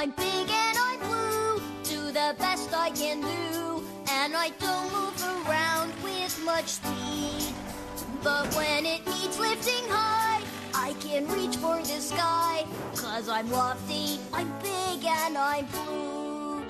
I'm big and I'm blue, do the best I can do, and I don't move around with much speed. But when it needs lifting high, I can reach for the sky, 'cause I'm lofty, I'm big and I'm blue.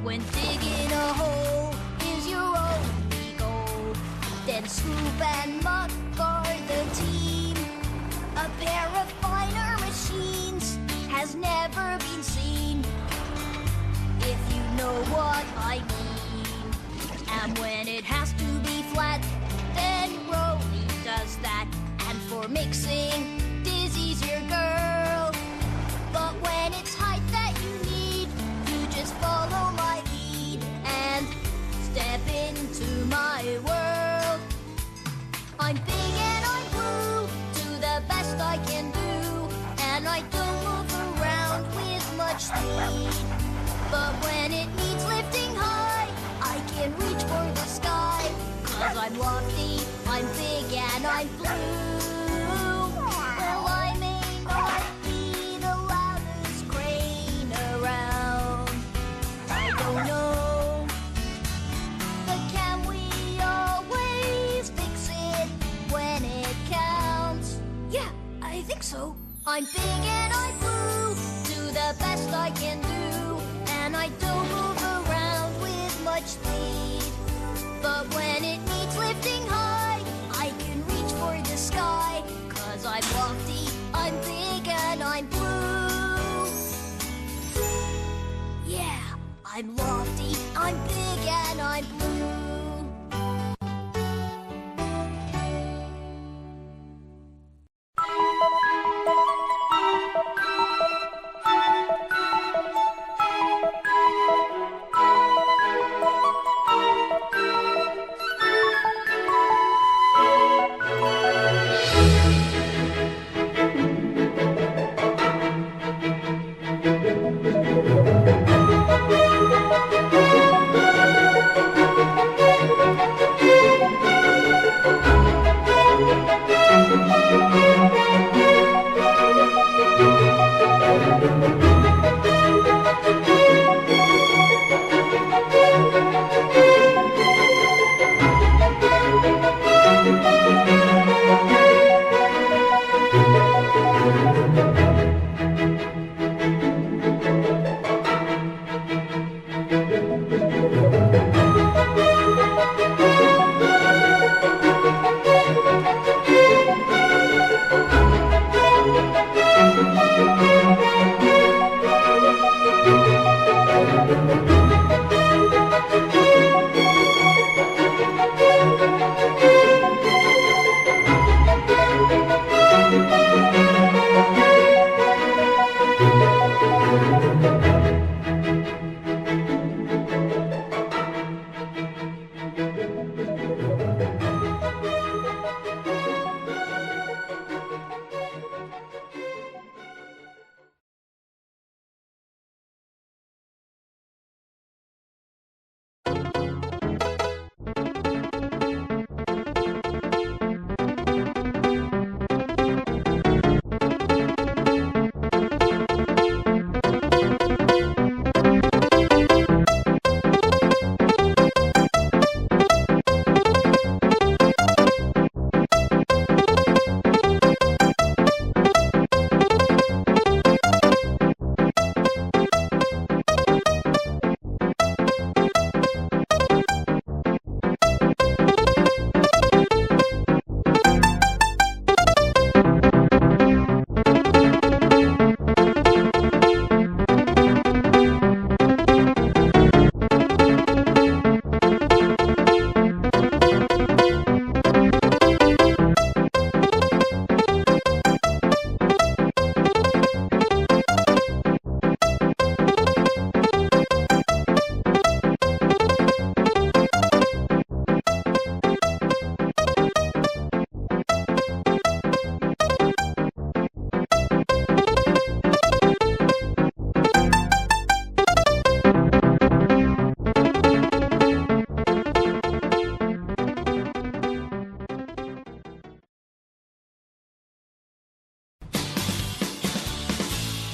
When digging a hole is your only goal, then Scoop and Muck are the team. A pair of finer machines has never been seen, if you know what I mean. And when it has to be flat, then Rolly does that. And for mixing, Dizzy's your girl. But when it's height that you need, you just follow my lead and step into my world. I'm big and I'm blue, do the best I can do, and I don't move around with much speed. But when it needs lifting high, I can reach for the sky, 'cause I'm lofty, I'm big and I'm blue. Well, I may not be the loudest crane around, I don't know, but can we always fix it when it counts? Yeah, I think so. I'm big and I'm blue, do the best I can do, and I don't move around with much speed. But when it needs lifting high, I can reach for the sky, 'cause I'm lofty, I'm big and I'm blue. Yeah, I'm lofty, I'm big and I'm blue.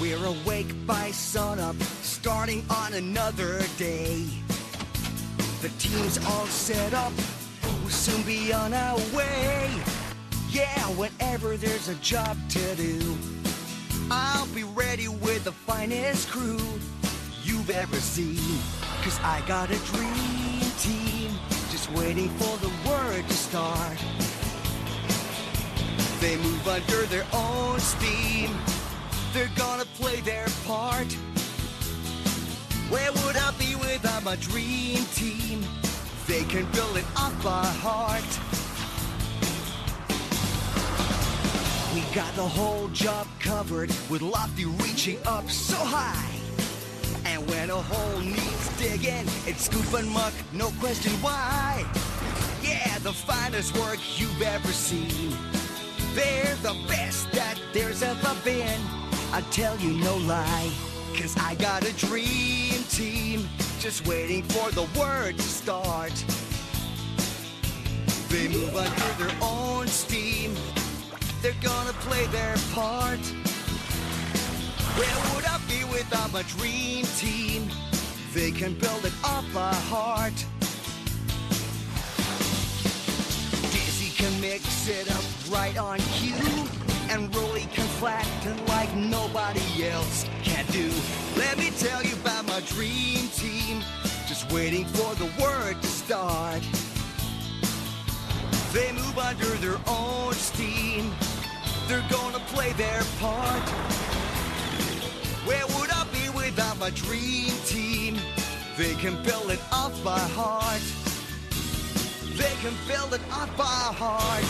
We're awake by sunup, starting on another day. The team's all set up, we'll soon be on our way. Yeah, whenever there's a job to do, I'll be ready with the finest crew you've ever seen. 'Cause I got a dream team, just waiting for the word to start. They move under their own steam, they're gonna play their part. Where would I be without my dream team? They can build it off by heart. We got the whole job covered, with Lofty reaching up so high. And when a hole needs digging, it's scoop and muck, no question why. Yeah, the finest work you've ever seen. They're the best that there's ever been, I tell you no lie. 'Cause I got a dream team, just waiting for the word to start. They move under their own steam, they're gonna play their part. Where would I be without my dream team? They can build it off by heart. Dizzy can mix it up right on cue, and Rolly can flatten like nobody else can do. Let me tell you about my dream team, just waiting for the word to start. They move under their own steam, they're gonna play their part. Where would I be without my dream team? They can build it off by heart. They can build it off by heart.